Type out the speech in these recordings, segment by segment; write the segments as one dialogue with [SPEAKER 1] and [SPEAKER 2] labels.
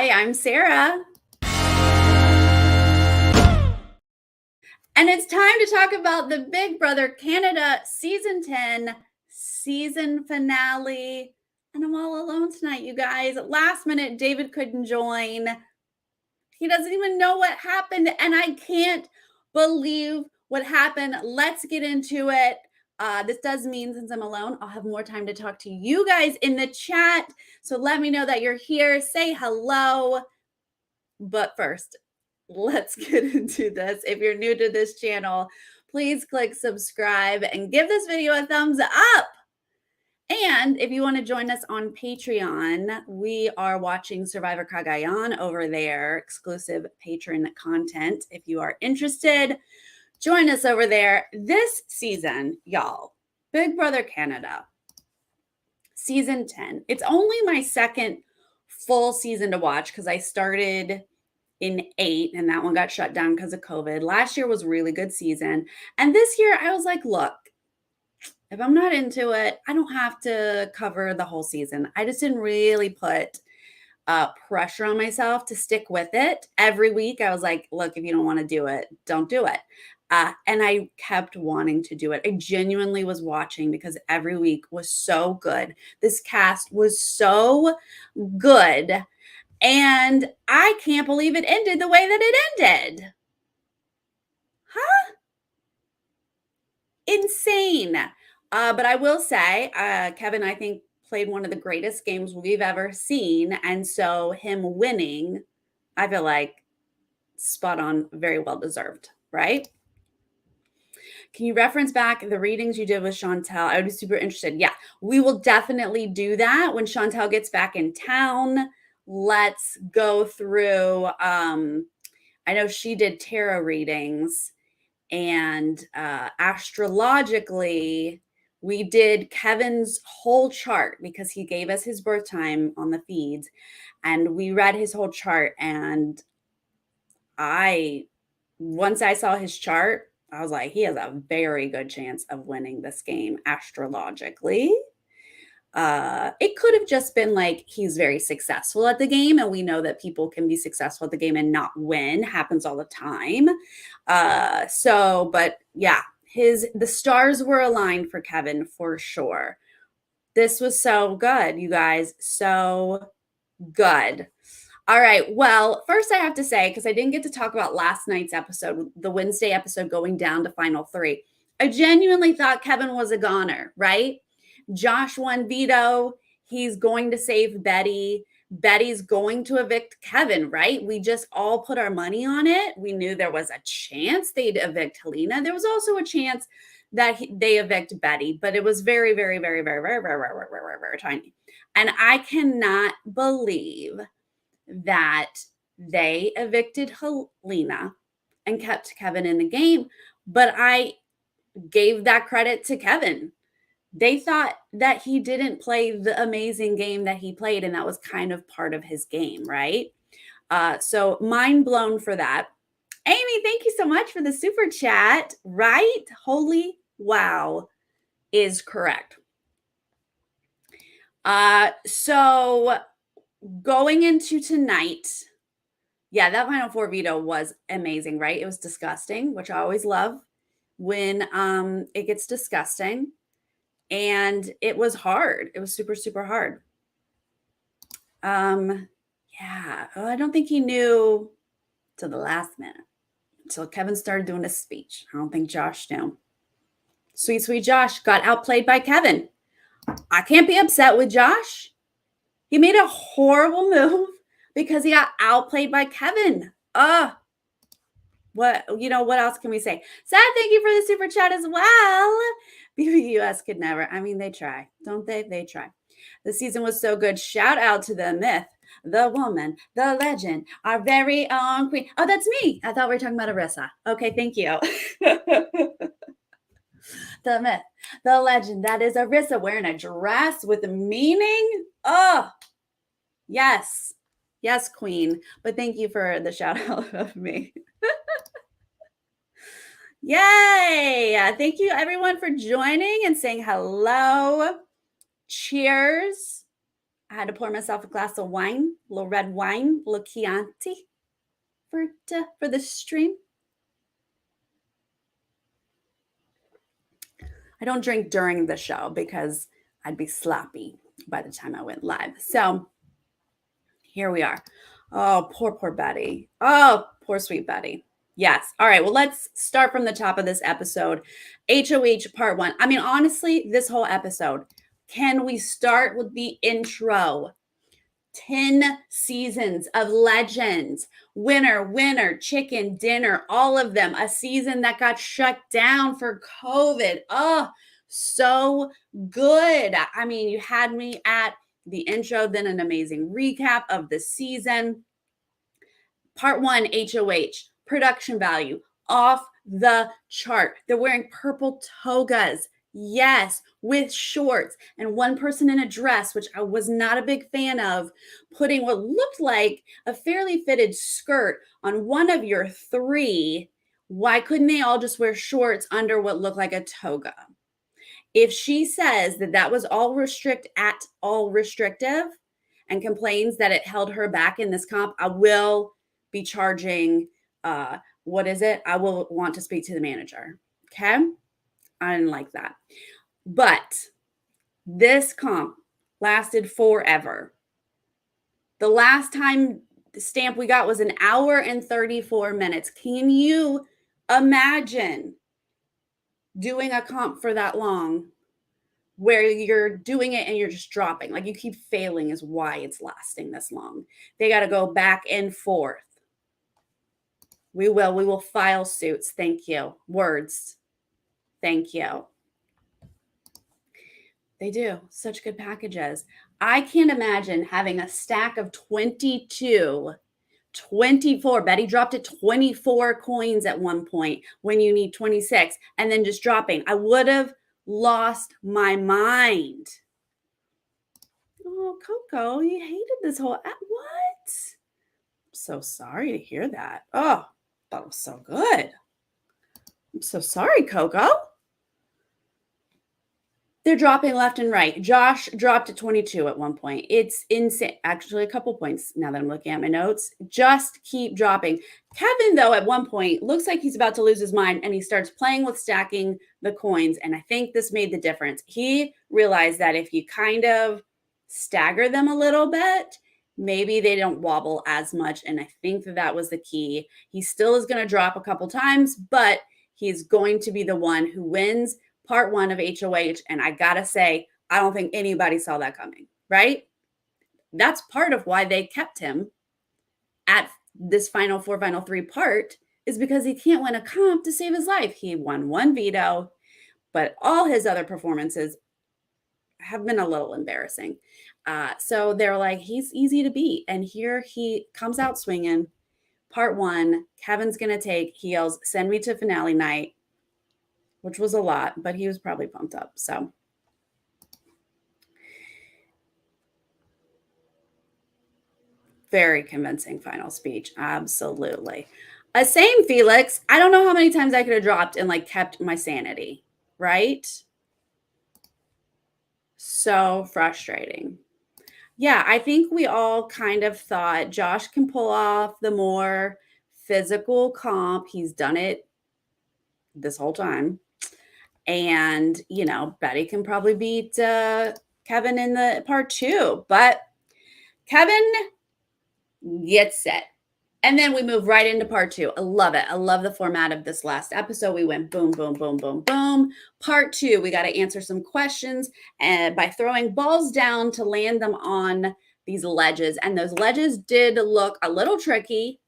[SPEAKER 1] Hi, I'm Sarah. And it's time to talk about the Big Brother Canada Season 10 season finale. And I'm all alone tonight, you guys. Last minute, David couldn't join. He doesn't even know what happened, and I can't believe what happened. Let's get into it. This does mean since I'm alone, I'll have more time to talk to you guys in the chat. So let me know that you're here. Say hello. But first, let's get into this. If you're new to this channel, please click subscribe and give this video a thumbs up. And if you want to join us on Patreon, we are watching Survivor Cagayan over there, exclusive patron content. If you are interested, join us over there. This season, y'all, Big Brother Canada, season 10. It's only my second full season to watch because I started in 8 and that one got shut down because of COVID. Last year was a really good season. And this year I was like, look, if I'm not into it, I don't have to cover the whole season. I just didn't really put pressure on myself to stick with it. Every week I was like, look, if you don't want to do it, don't do it. And I kept wanting to do it. I genuinely was watching because every week was so good. This cast was so good. And I can't believe it ended the way that it ended. Huh? Insane. But I will say, Kevin, I think, played one of the greatest games we've ever seen. And so him winning, I feel like spot on, very well deserved, right? Can you reference back the readings you did with Chantel? I would be super interested. Yeah, we will definitely do that when Chantel gets back in town. Let's go through. I know she did tarot readings, and astrologically, we did Kevin's whole chart because he gave us his birth time on the feeds, and we read his whole chart. And once I saw his chart, I was like, he has a very good chance of winning this game astrologically. It could have just been like he's very successful at the game, and we know that people can be successful at the game and not win. Happens all the time. But yeah, the stars were aligned for Kevin for sure. This was so good, you guys. So good. All right. Well, first I have to say, because I didn't get to talk about last night's episode, the Wednesday episode going down to final 3. I genuinely thought Kevin was a goner, right? Josh won veto. He's going to save Betty. Betty's going to evict Kevin, right? We just all put our money on it. We knew there was a chance they'd evict Helena. There was also a chance that they evict Betty, but it was very, very, very, very, very, very, very, very, very, very tiny. And I cannot believe that they evicted Helena and kept Kevin in the game. But I gave that credit to Kevin. They thought that he didn't play the amazing game that he played, and that was kind of part of his game, right? So mind blown for that. Amy, thank you so much for the super chat. Right? Holy wow is correct. So going into tonight, yeah, that Final Four veto was amazing, right? It was disgusting, which I always love when it gets disgusting. And it was hard. It was super, super hard. Yeah. I don't think he knew till the last minute, until Kevin started doing a speech. I don't think Josh knew. Sweet, sweet Josh got outplayed by Kevin. I can't be upset with Josh. He made a horrible move because he got outplayed by Kevin. What else can we say? Sad, thank you for the super chat as well. BBUS could never. I mean, they try, don't they? They try. The season was so good. Shout out to the myth, the woman, the legend, our very own queen. Oh, that's me. I thought we were talking about Arissa. Okay, thank you. The myth, the legend, that is Arissa wearing a dress with meaning. Oh, yes. Yes, queen. But thank you for the shout out of me. Yay! Thank you everyone for joining and saying hello. Cheers. I had to pour myself a glass of wine, a little red wine, a little Chianti for the stream. I don't drink during the show because I'd be sloppy by the time I went live. So here we are. Oh, poor Betty. Oh, poor sweet Betty. Yes. All right. Well, let's start from the top of this episode. HOH part 1. I mean, honestly, this whole episode, can we start with the intro? 10 seasons of legends, winner, chicken dinner, all of them. A season that got shut down for COVID. Oh, so good. I mean, you had me at the intro, then an amazing recap of the season. Part 1, HOH, production value off the chart. They're wearing purple togas. Yes, with shorts, and one person in a dress, which I was not a big fan of, putting what looked like a fairly fitted skirt on one of your 3. Why couldn't they all just wear shorts under what looked like a toga? If she says that that was all restrictive and complains that it held her back in this comp, I will be charging, what is it? I will want to speak to the manager. Okay. I didn't like that. But this comp lasted forever. The last time the stamp we got was 1 hour and 34 minutes. Can you imagine doing a comp for that long where you're doing it and you're just dropping? Like, you keep failing is why it's lasting this long. They got to go back and forth. We will file suits. Thank you. Words. Thank you. They do such good packages. I can't imagine having a stack of 24. Betty dropped at 24 coins at one point when you need 26 and then just dropping. I would have lost my mind. Oh, Coco, you hated this whole what? I'm so sorry to hear that. Oh, that was so good. I'm so sorry, Coco. They're dropping left and right. Josh dropped at 22 at one point. It's insane. Actually, a couple points now that I'm looking at my notes. Just keep dropping. Kevin, though, at one point looks like he's about to lose his mind, and he starts playing with stacking the coins. And I think this made the difference. He realized that if you kind of stagger them a little bit, maybe they don't wobble as much. And I think that was the key. He still is going to drop a couple times, but he's going to be the one who wins part 1 of HOH. And I gotta say, I don't think anybody saw that coming, right? That's part of why they kept him at this final 4, final 3 part, is because he can't win a comp to save his life. He won 1 veto, but all his other performances have been a little embarrassing. So they're like, he's easy to beat. And here he comes out swinging. Part 1, Kevin's gonna take, he yells, "Send me to finale night," which was a lot, but he was probably pumped up. So very convincing final speech. Absolutely. Same, Felix. I don't know how many times I could have dropped and like kept my sanity, right? So frustrating. Yeah, I think we all kind of thought Josh can pull off the more physical comp. He's done it this whole time. And, you know, Betty can probably beat Kevin in the part 2. But Kevin gets it. And then we move right into part 2. I love it. I love the format of this last episode. We went boom, boom, boom, boom, boom. Part 2, we got to answer some questions by throwing balls down to land them on these ledges. And those ledges did look a little tricky.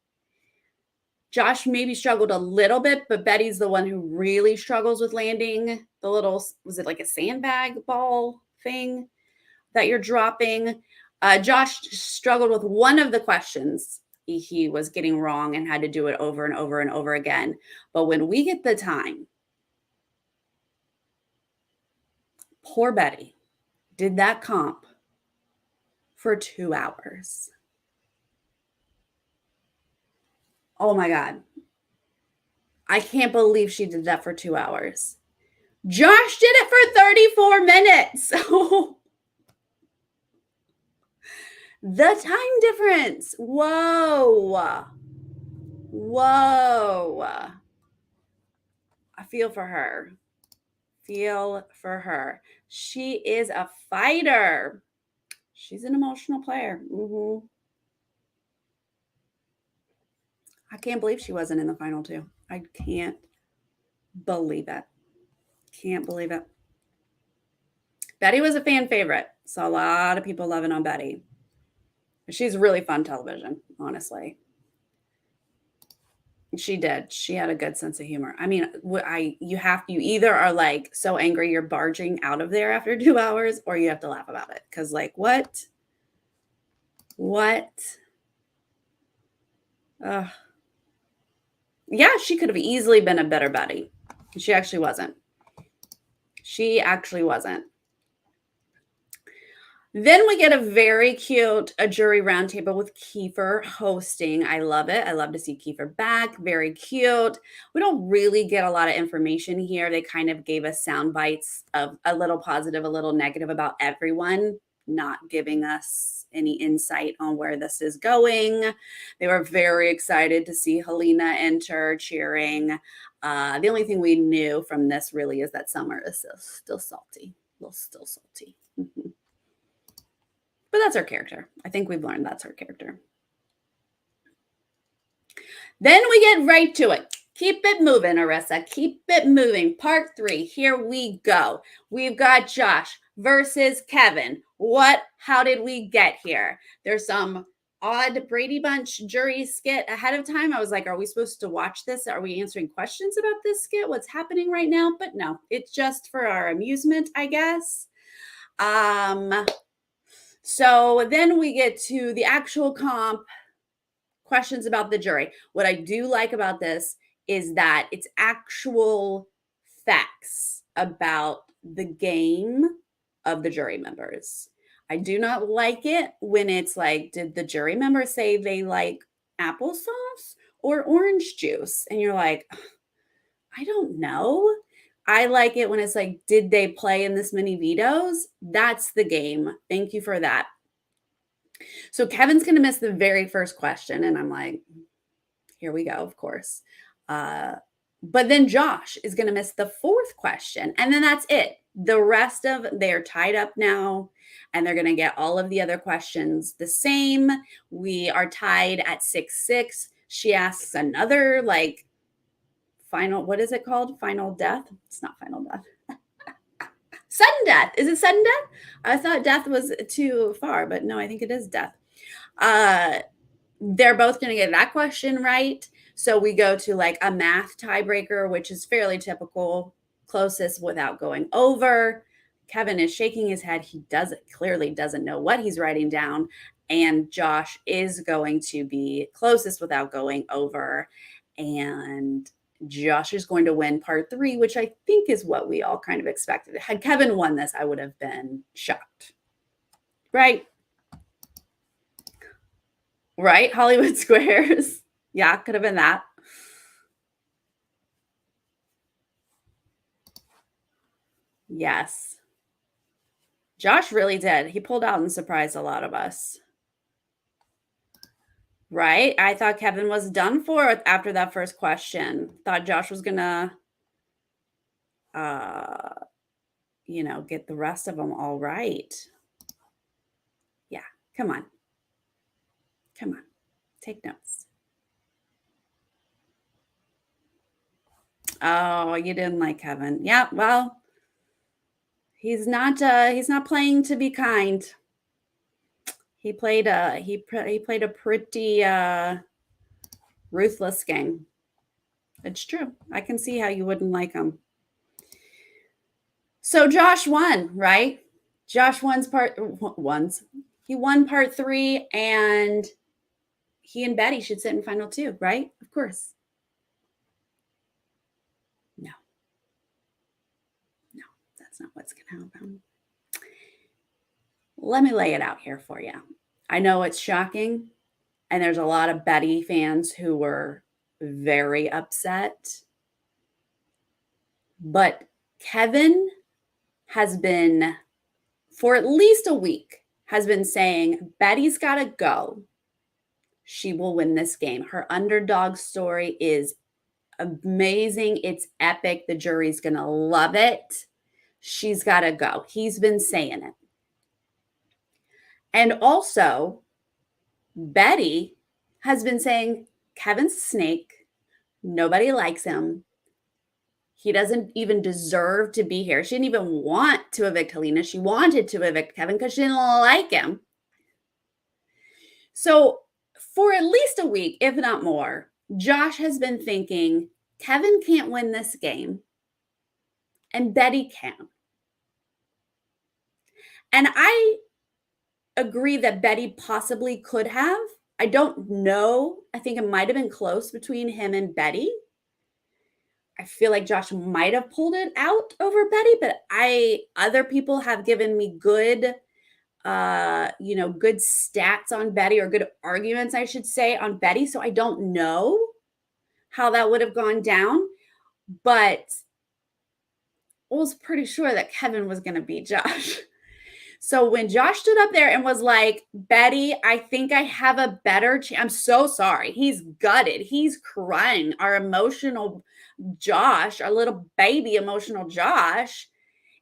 [SPEAKER 1] Josh maybe struggled a little bit, but Betty's the one who really struggles with landing the little, was it like a sandbag ball thing that you're dropping? Josh struggled with one of the questions he was getting wrong and had to do it over and over and over again. But when we get the time, poor Betty did that comp for 2 hours. Oh my God. I can't believe she did that for 2 hours. Josh did it for 34 minutes. The time difference. Whoa. Whoa. I feel for her. Feel for her. She is a fighter. She's an emotional player. I can't believe she wasn't in the final two. I can't believe it. Can't believe it. Betty was a fan favorite. Saw a lot of people loving on Betty. She's really fun television, honestly. She did. She had a good sense of humor. I mean, you either are like so angry you're barging out of there after 2 hours, or you have to laugh about it. Cause like, what? Yeah, she could have easily been a better Betty. She actually wasn't. Then we get a very cute jury roundtable with Kiefer hosting. I love it. I love to see Kiefer back. Very cute. We don't really get a lot of information here. They kind of gave us sound bites of a little positive, a little negative about everyone, not giving us any insight on where this is going. They were very excited to see Helena enter, cheering. The only thing we knew from this really is that Summer is still salty. Still salty. But that's her character. I think we've learned that's her character. Then we get right to it. Keep it moving, Arissa. Keep it moving. Part 3. Here we go. We've got Josh versus Kevin. How did we get here? There's some odd Brady Bunch jury skit ahead of time. I was like, are we supposed to watch this? Are we answering questions about this skit? What's happening right now? But no, it's just for our amusement, I guess. So then we get to the actual comp questions about the jury. What I do like about this is that it's actual facts about the game of the jury members. I do not like it when it's like, did the jury members say they like applesauce or orange juice? And you're like, I don't know. I like it when it's like, did they play in this many vetoes? That's the game. Thank you for that. So Kevin's going to miss the very first question. And I'm like, here we go, of course. But then Josh is going to miss the fourth question. And then that's it. The rest of they're tied up now. And they're going to get all of the other questions the same. We are tied at 6-6. She asks another final, what is it called? Final death? It's not final death. Sudden death. Is it sudden death? I thought death was too far, but no, I think it is death. They're both going to get that question right. So we go to like a math tiebreaker, which is fairly typical, closest without going over. Kevin is shaking his head. He clearly doesn't know what he's writing down. And Josh is going to be closest without going over. And Josh is going to win part 3, which I think is what we all kind of expected. Had Kevin won this, I would have been shocked. Right? Right? Hollywood Squares. Yeah, could have been that. Yes. Josh really did. He pulled out and surprised a lot of us. Right? I thought Kevin was done for after that first question. Thought Josh was going to, get the rest of them all right. Yeah. Come on. Take notes. Oh, you didn't like Kevin. Yeah, well, he's not playing to be kind. He played a pretty ruthless game. It's true. I can see how you wouldn't like him. So Josh won, right? Josh won part 3, and he and Betty should sit in final 2, right? Of course. No, that's not what's going to happen. Let me lay it out here for you. I know it's shocking, and there's a lot of Betty fans who were very upset. But Kevin has been, for at least a week, has been saying, Betty's got to go. She will win this game. Her underdog story is amazing. It's epic. The jury's going to love it. She's got to go. He's been saying it. And also, Betty has been saying, Kevin's a snake. Nobody likes him. He doesn't even deserve to be here. She didn't even want to evict Helena. She wanted to evict Kevin because she didn't like him. So for at least a week, if not more, Josh has been thinking, Kevin can't win this game, and Betty can. And I agree that Betty possibly could have. I don't know. I think it might have been close between him and Betty. I feel like Josh might have pulled it out over Betty, but other people have given me good good stats on Betty, or good arguments, I should say, on Betty. So I don't know how that would have gone down, but I was pretty sure that Kevin was going to beat Josh. So when Josh stood up there and was like, Betty, I think I have a better chance. I'm so sorry. He's gutted. He's crying. Our emotional Josh, our little baby emotional Josh,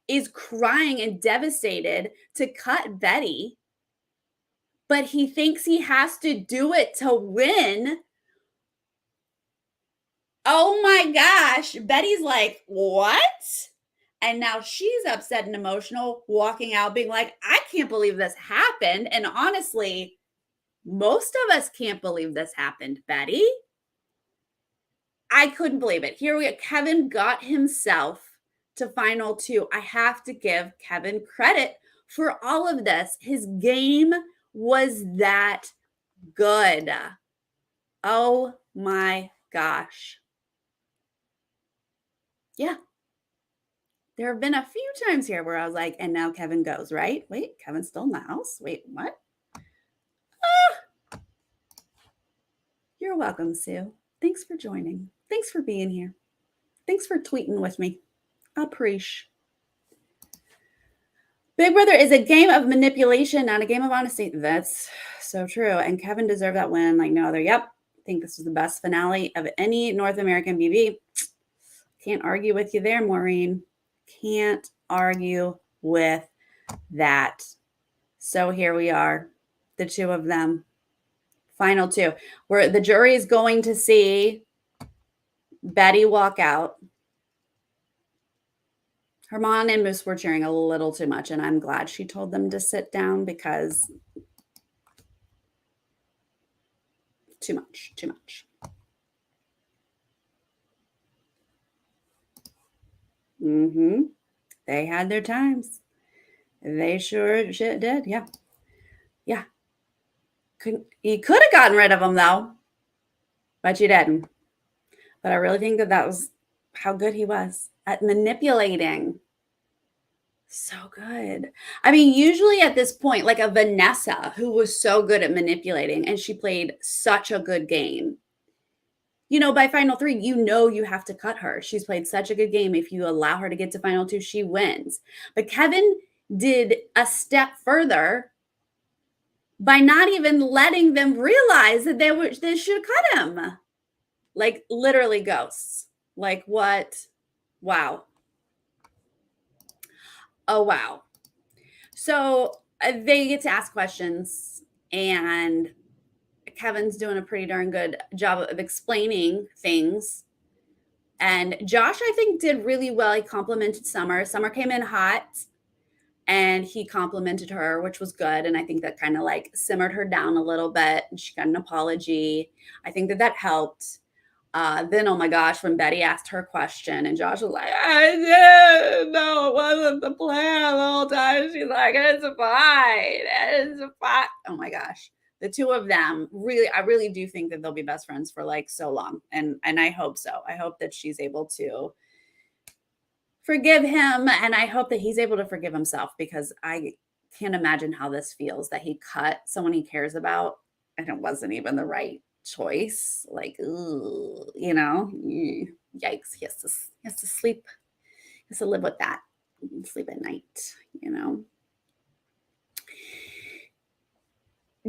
[SPEAKER 1] is crying and devastated to cut Betty. But he thinks he has to do it to win. Oh my gosh. Betty's like, what? And now she's upset and emotional, walking out, being like, I can't believe this happened. And honestly, most of us can't believe this happened, Betty. I couldn't believe it. Here we go. Kevin got himself to final two. I have to give Kevin credit for all of this. His game was that good. Oh my gosh. Yeah. There have been a few times here where I was like, and now Kevin goes, right? Wait, Kevin's still in the house. Wait, what? You're welcome, Sue. Thanks for joining. Thanks for being here. Thanks for tweeting with me. Appreciate. Big Brother is a game of manipulation, not a game of honesty. That's so true. And Kevin deserved that win like no other. Yep. I think this was the best finale of any North American BB. Can't argue with you there, Maureen. Can't argue with that. So here we are, the two of them. Final two, where the jury is going to see Betty walk out. Herman and Moose were cheering a little too much, and I'm glad she told them to sit down because too much. They had their times. They sure did. Yeah. You could have gotten rid of them though, but you didn't. But I really think that was how good he was at manipulating. So good. I mean, usually at this point, like a Vanessa who was so good at manipulating and she played such a good game. By final three, you have to cut her. She's played such a good game. If you allow her to get to final two, she wins. But Kevin did a step further by not even letting them realize that they should cut him. Like literally ghosts. Like what? Wow. Oh, wow. So they get to ask questions, and Kevin's doing a pretty darn good job of explaining things. And Josh, I think, did really well. He complimented Summer. Summer came in hot, and he complimented her, which was good. And I think that kind of like simmered her down a little bit. And she got an apology. I think that helped. Then, oh my gosh, when Betty asked her question and Josh was like, I didn't know it wasn't the plan the whole time. She's like, it's fine. Oh my gosh. The two of them I really do think that they'll be best friends for like so long. And I hope so. I hope that she's able to forgive him. And I hope that he's able to forgive himself, because I can't imagine how this feels that he cut someone he cares about and it wasn't even the right choice. Like, ooh, yikes. He has to sleep. He has to live with that. Sleep at night,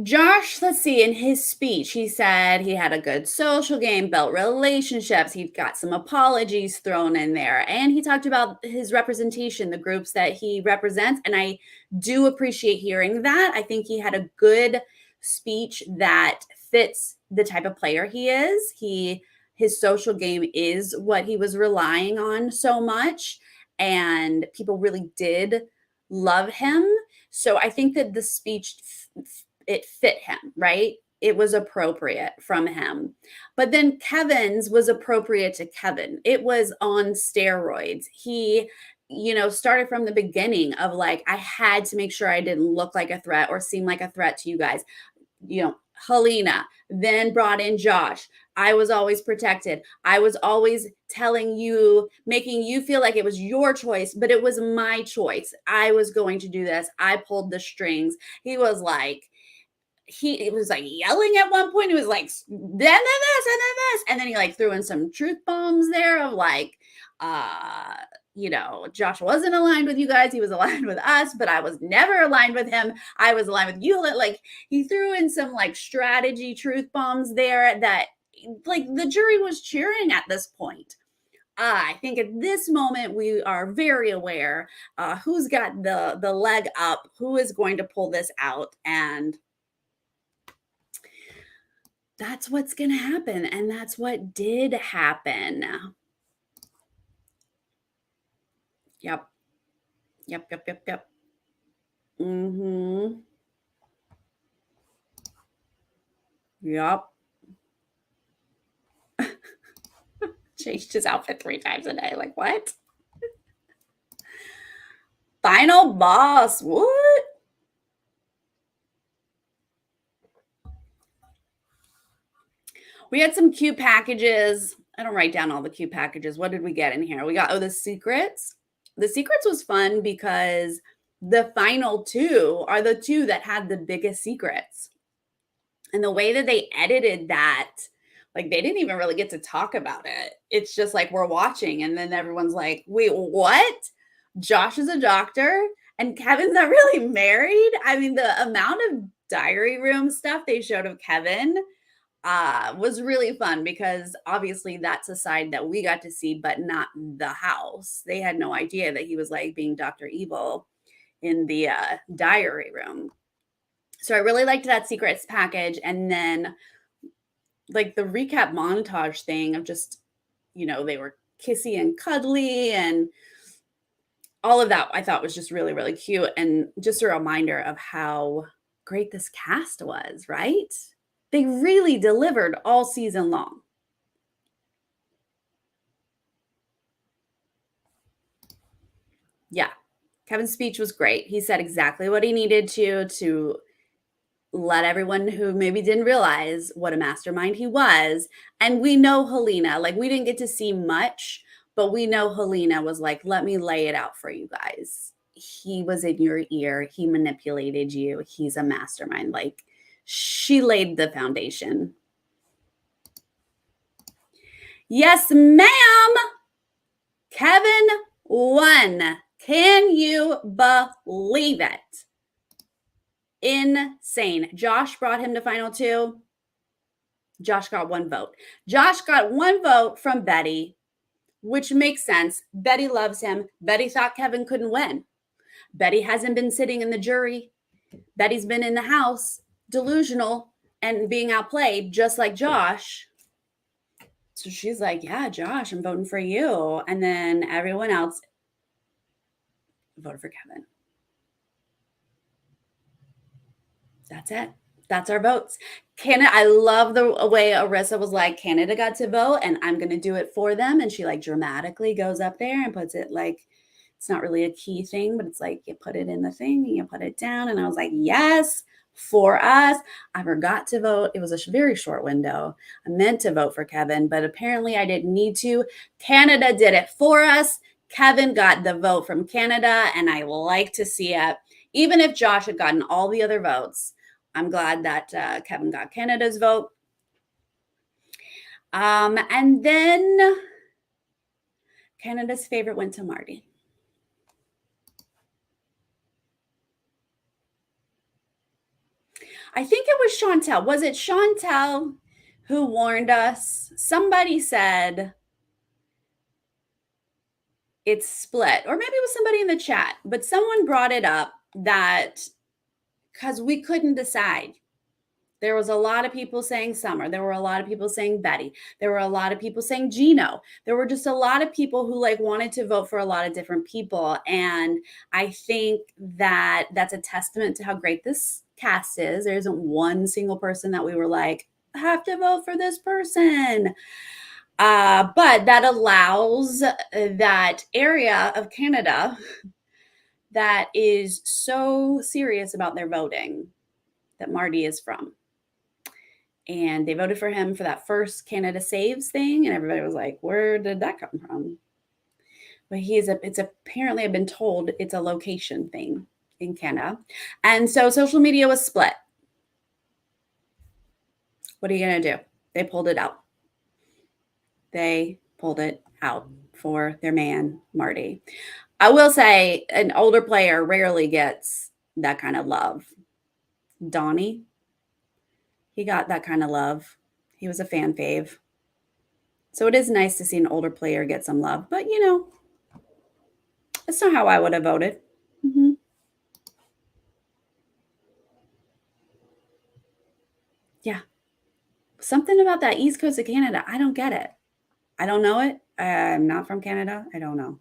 [SPEAKER 1] Josh, let's see, in his speech, he said he had a good social game, built relationships. He got some apologies thrown in there. And he talked about his representation, the groups that he represents. And I do appreciate hearing that. I think he had a good speech that fits the type of player he is. His social game is what he was relying on so much. And people really did love him. So I think that the speech it fit him, right? It was appropriate from him. But then Kevin's was appropriate to Kevin. It was on steroids. He, started from the beginning of like, I had to make sure I didn't look like a threat or seem like a threat to you guys. Helena, then brought in Josh. I was always protected. I was always telling you, making you feel like it was your choice, but it was my choice. I was going to do this. I pulled the strings. He was like, yelling at one point. He was like, then this, and then this. And then he like threw in some truth bombs there of like, Josh wasn't aligned with you guys. He was aligned with us, but I was never aligned with him. I was aligned with you. Like he threw in some like strategy truth bombs there that like the jury was cheering at this point. I think at this moment we are very aware who's got the leg up, who is going to pull this out, and that's what's going to happen. And that's what did happen. Yep. Yep. Mm-hmm. Yep. Changed his outfit 3 times a day. Like, what? Final boss. What? We had some cute packages. I don't write down all the cute packages. What did we get in here? We got, the secrets. The secrets was fun because the final 2 are the 2 that had the biggest secrets. And the way that they edited that, like they didn't even really get to talk about it. It's just like we're watching and then everyone's like, wait, what? Josh is a doctor and Kevin's not really married. I mean, the amount of diary room stuff they showed of Kevin was really fun because obviously that's a side that we got to see, but not the house. They had no idea that he was like being Dr. Evil in the diary room. So I really liked that secrets package. And then like the recap montage thing of just, they were kissy and cuddly and all of that I thought was just really, really cute. And just a reminder of how great this cast was, right? They really delivered all season long. Yeah. Kevin's speech was great. He said exactly what he needed to let everyone who maybe didn't realize what a mastermind he was. And we know Helena, like we didn't get to see much, but we know Helena was like, let me lay it out for you guys. He was in your ear. He manipulated you. He's a mastermind. Like she laid the foundation. Yes, ma'am. Kevin won. Can you believe it? Insane. Josh brought him to final 2. Josh got 1 vote. Josh got 1 vote from Betty, which makes sense. Betty loves him. Betty thought Kevin couldn't win. Betty hasn't been sitting in the jury. Betty's been in the house, delusional and being outplayed, just like Josh. So she's like, yeah, Josh, I'm voting for you. And then everyone else voted for Kevin. That's it. That's our votes. Canada, I love the way Arissa was like, Canada got to vote and I'm going to do it for them. And she like dramatically goes up there and puts it like, it's not really a key thing, but it's like you put it in the thing and you put it down. And I was like, yes, for us. I forgot to vote. It was a very short window. I meant to vote for Kevin, but apparently I didn't need to. Canada did it for us. Kevin got the vote from Canada, and I like to see it. Even if Josh had gotten all the other votes, I'm glad that Kevin got Canada's vote. And then Canada's favorite went to Marty. I think it was Chantel. Was it Chantel who warned us? Somebody said it's split, or maybe it was somebody in the chat, but someone brought it up that because we couldn't decide. There was a lot of people saying Summer. There were a lot of people saying Betty. There were a lot of people saying Gino. There were just a lot of people who like wanted to vote for a lot of different people. And I think that that's a testament to how great this cast is. There isn't one single person that we were like, have to vote for this person. But that allows that area of Canada that is so serious about their voting that Marty is from. And they voted for him for that first Canada Saves thing. And everybody was like, where did that come from? But it's apparently, I've been told it's a location thing in Canada. And so social media was split. What are you going to do? They pulled it out. They pulled it out for their man, Marty. I will say an older player rarely gets that kind of love. Donnie, he got that kind of love. He was a fan fave. So it is nice to see an older player get some love. But, you know, that's not how I would have voted. Mm-hmm. Yeah. Something about that East Coast of Canada. I don't get it. I don't know it. I'm not from Canada. I don't know.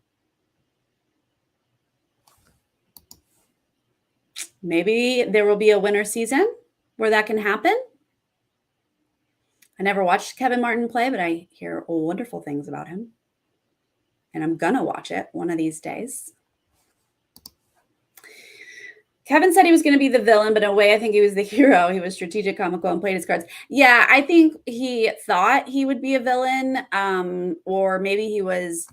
[SPEAKER 1] Maybe there will be a winter season where that can happen. I never watched Kevin Martin play, but I hear wonderful things about him. And I'm going to watch it one of these days. Kevin said he was going to be the villain, but in a way, I think he was the hero. He was strategic, comical, and played his cards. Yeah, I think he thought he would be a villain, or maybe he was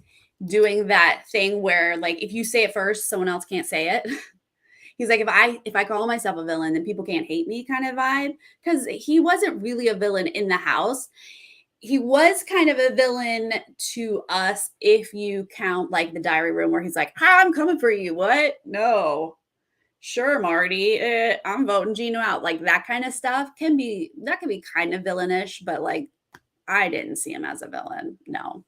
[SPEAKER 1] doing that thing where, like, if you say it first, someone else can't say it. He's like, if I call myself a villain, then people can't hate me kind of vibe. Because he wasn't really a villain in the house. He was kind of a villain to us if you count like the diary room where he's like, hi, I'm coming for you. What? No. Sure, Marty, I'm voting Gino out. Like that kind of stuff can be kind of villainish, but like I didn't see him as a villain. No.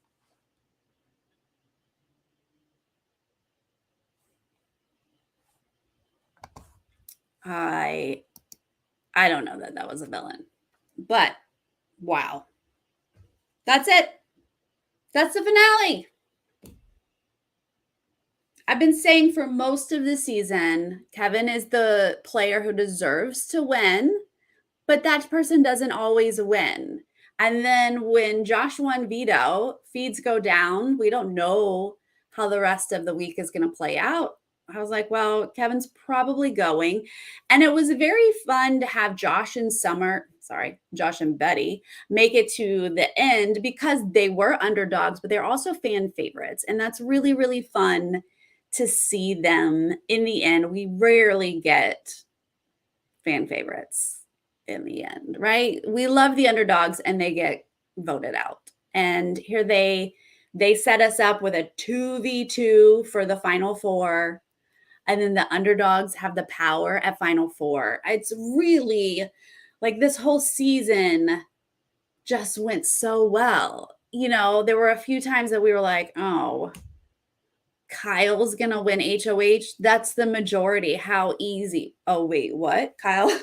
[SPEAKER 1] I don't know that was a villain, but wow. That's it. That's the finale. I've been saying for most of the season, Kevin is the player who deserves to win, but that person doesn't always win. And then when Joshua and Vito feeds go down, we don't know how the rest of the week is going to play out. I was like, well, Kevin's probably going. And it was very fun to have Josh and Betty make it to the end because they were underdogs, but they're also fan favorites. And that's really, really fun to see them in the end. We rarely get fan favorites in the end, right? We love the underdogs and they get voted out. And here they set us up with a 2v2 for the final four. And then the underdogs have the power at final four. It's really like this whole season just went so well. You know, there were a few times that we were like, oh, Kyle's going to win HOH. That's the majority. How easy. Oh, wait, what? Kyle's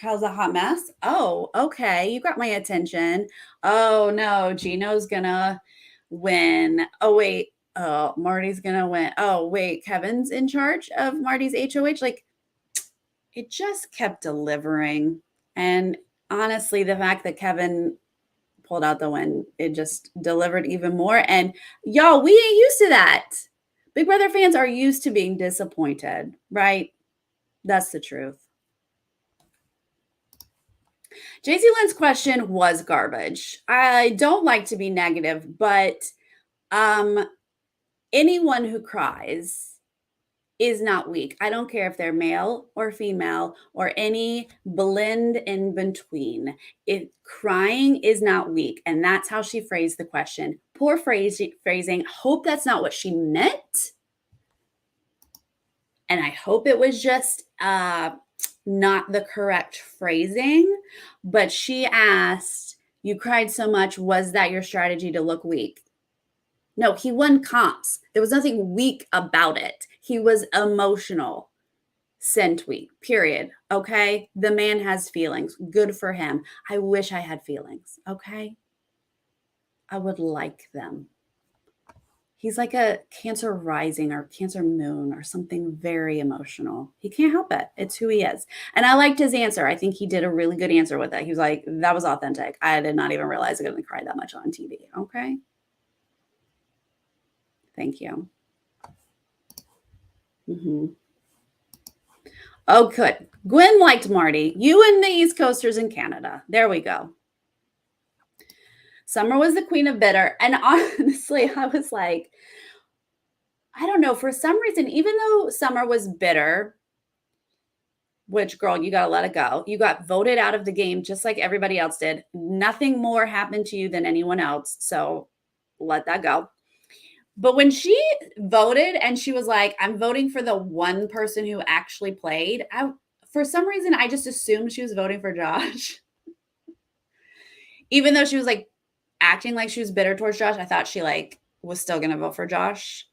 [SPEAKER 1] a hot mess. Oh, okay. You got my attention. Oh, no. Gino's going to win. Oh, wait. Oh, Marty's going to win. Oh, wait. Kevin's in charge of Marty's HOH. Like, it just kept delivering. And honestly, the fact that Kevin pulled out the win, it just delivered even more. And y'all, we ain't used to that. Big Brother fans are used to being disappointed, right? That's the truth. JC Lynn's question was garbage. I don't like to be negative, but anyone who cries is not weak. I don't care if they're male or female or any blend in between. Crying is not weak. And that's how she phrased the question. Poor phrasing. Hope that's not what she meant. And I hope it was just not the correct phrasing, but she asked, "You cried so much. Was that your strategy to look weak?" No, he won comps. There was nothing weak about it. He was emotional. Sent weak, period. Okay. The man has feelings. Good for him. I wish I had feelings. Okay. I would like them. He's like a Cancer rising or Cancer moon or something very emotional. He can't help it. It's who he is. And I liked his answer. I think he did a really good answer with it. He was like, that was authentic. I did not even realize I was going to cry that much on TV. Okay. Thank you. Oh, good. Gwen liked Marty. You and the East Coasters in Canada. There we go. Summer was the queen of bitter. And honestly, I was like, I don't know. For some reason, even though Summer was bitter, which, girl, you got to let it go. You got voted out of the game just like everybody else did. Nothing more happened to you than anyone else. So let that go. But when she voted and she was like, I'm voting for the one person who actually played, for some reason, I just assumed she was voting for Josh. Even though she was like acting like she was bitter towards Josh, I thought she like was still going to vote for Josh.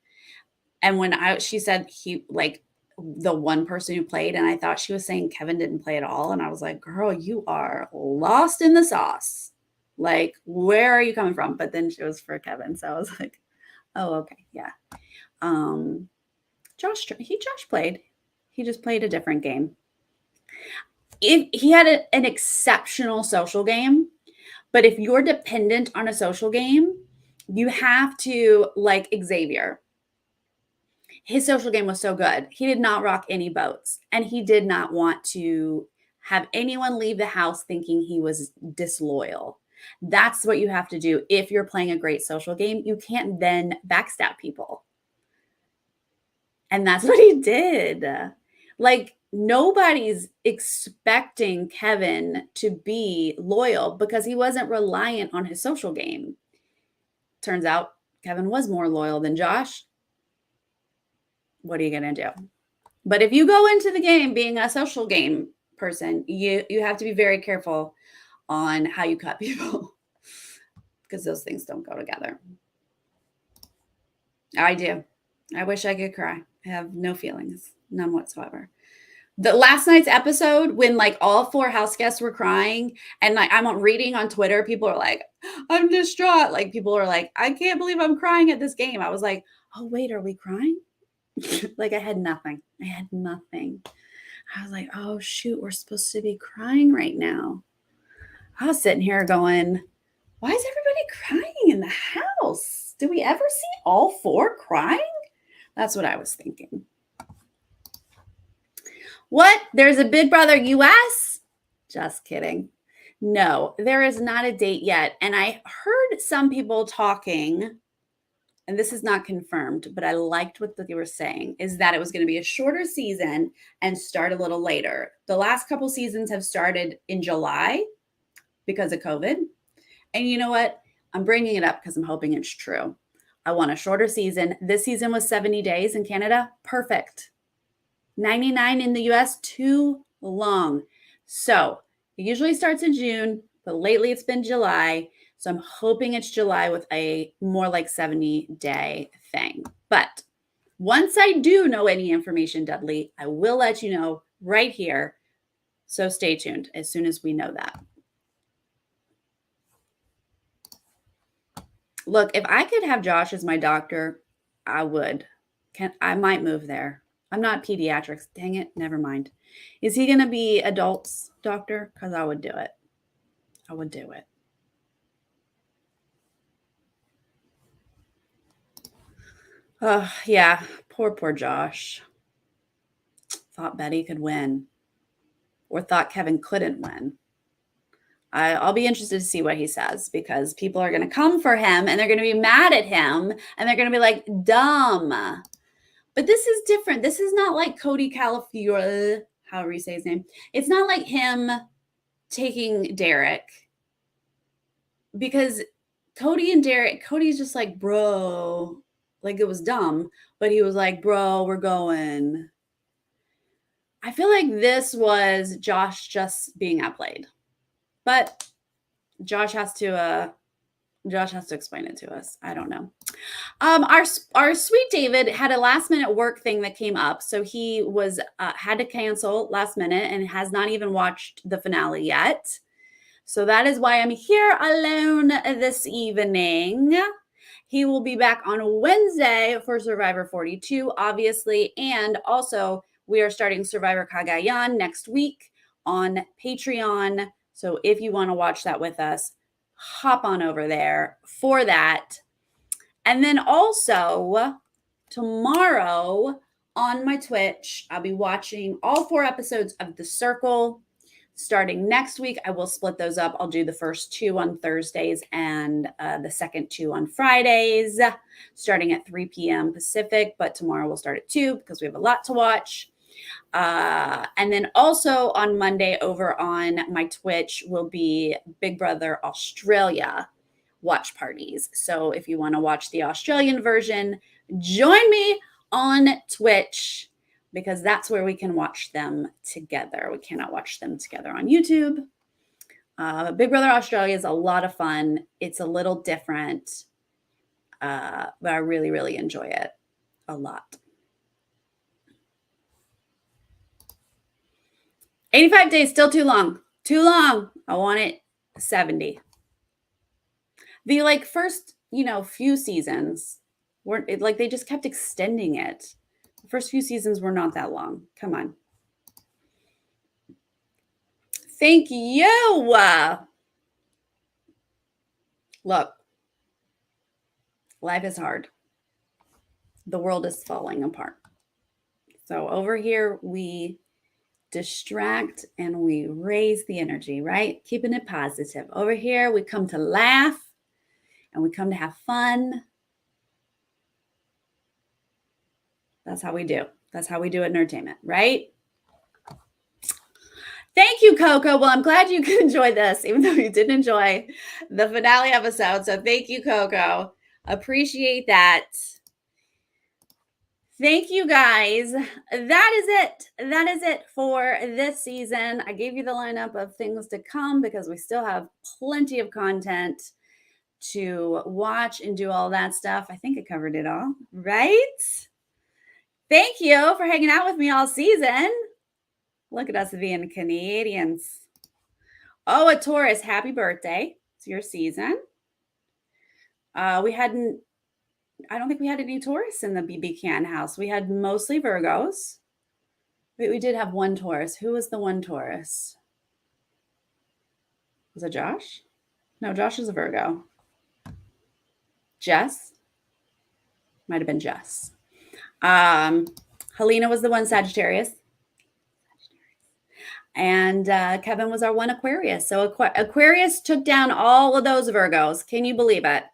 [SPEAKER 1] And when she said he like the one person who played, and I thought she was saying Kevin didn't play at all. And I was like, girl, you are lost in the sauce. Like, where are you coming from? But then she was for Kevin. So I was like, oh, okay. Yeah. Josh played. He just played a different game. He had an exceptional social game, but if you're dependent on a social game, you have to like Xavier. His social game was so good. He did not rock any boats, and he did not want to have anyone leave the house thinking he was disloyal. That's what you have to do if you're playing a great social game. You can't then backstab people. And that's what he did. Like, nobody's expecting Kevin to be loyal because he wasn't reliant on his social game. Turns out Kevin was more loyal than Josh. What are you going to do? But if you go into the game being a social game person, you have to be very careful on how you cut people because those things don't go together. I do. I wish I could cry. I have no feelings, none whatsoever. The last night's episode, when like all 4 house guests were crying, and like I'm reading on Twitter, people are like, I'm distraught. Like people are like, I can't believe I'm crying at this game. I was like, oh wait, are we crying? Like I had nothing. I was like, oh shoot, we're supposed to be crying right now. I was sitting here going, why is everybody crying in the house? Do we ever see all 4 crying? That's what I was thinking. What? There's a Big Brother US? Just kidding. No, there is not a date yet. And I heard some people talking, and this is not confirmed, but I liked what they were saying, is that it was going to be a shorter season and start a little later. The last couple seasons have started in July because of COVID. And you know what? I'm bringing it up because I'm hoping it's true. I want a shorter season. This season was 70 days in Canada. Perfect. 99 in the US, too long. So it usually starts in June, but lately it's been July. So I'm hoping it's July with a more like 70-day thing. But once I do know any information, Dudley, I will let you know right here. So stay tuned as soon as we know that. Look, if I could have Josh as my doctor, I would. I might move there. I'm not pediatrics. Dang it. Never mind. Is he going to be adults doctor? Because I would do it. I would do it. Oh, yeah. Poor Josh. Thought Betty could win. Or thought Kevin couldn't win. I'll be interested to see what he says because people are going to come for him and they're going to be mad at him and they're going to be like, dumb. But this is different. This is not like Cody Calafiore, however you say his name. It's not like him taking Derek because Cody's just like, bro, like it was dumb, but he was like, bro, we're going. I feel like this was Josh just being outplayed, but Josh has to explain it to us. I don't know. Our sweet David had a last minute work thing that came up, so he was had to cancel last minute and has not even watched the finale yet. So that is why I'm here alone this evening. He will be back on Wednesday for Survivor 42, obviously, and also we are starting Survivor Cagayan next week on Patreon. So if you want to watch that with us, hop on over there for that. And then also tomorrow on my Twitch, I'll be watching all 4 episodes of The Circle. Starting next week, I will split those up. I'll do the first 2 on Thursdays and the second 2 on Fridays, starting at 3 p.m. Pacific. But tomorrow we'll start at 2 because we have a lot to watch. And then also on Monday over on my Twitch will be Big Brother Australia watch parties. So if you want to watch the Australian version, join me on Twitch because that's where we can watch them together. We cannot watch them together on YouTube. Big Brother Australia is a lot of fun. It's a little different, but I really, really enjoy it a lot. 85 days, still too long. Too long. I want it 70. The first, few seasons weren't they just kept extending it. The first few seasons were not that long. Come on. Thank you. Look, life is hard. The world is falling apart. So over here, we distract and we raise the energy, right? Keeping it positive. Over here, we come to laugh and we come to have fun. That's how we do. That's how we do at Nerdtainment, right? Thank you, Coco. Well, I'm glad you could enjoy this, even though you didn't enjoy the finale episode. So thank you, Coco. Appreciate that. Thank you, guys. That is it. That is it for this season. I gave you the lineup of things to come because we still have plenty of content to watch and do all that stuff. I think I covered it all, right? Thank you for hanging out with me all season. Look at us being Canadians. Oh, a Taurus, happy birthday. It's your season. I don't think we had any Taurus in the BB Can house. We had mostly Virgos. We did have one Taurus. Who was the one Taurus? Was it Josh? No, Josh is a Virgo. Jess? Might have been Jess. Helena was the one Sagittarius. And Kevin was our one Aquarius. So Aquarius took down all of those Virgos. Can you believe it?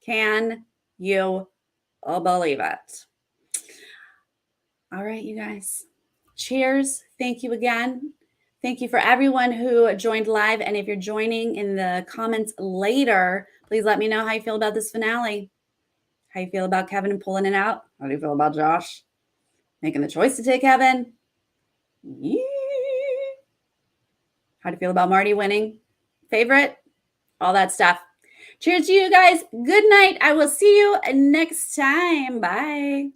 [SPEAKER 1] Can you believe it? All right, you guys. Cheers. Thank you again. Thank you for everyone who joined live. And if you're joining in the comments later, please let me know how you feel about this finale. How you feel about Kevin pulling it out? How do you feel about Josh making the choice to take Kevin? Yeah. How do you feel about Marty winning? Favorite? All that stuff. Cheers to you guys. Good night. I will see you next time. Bye.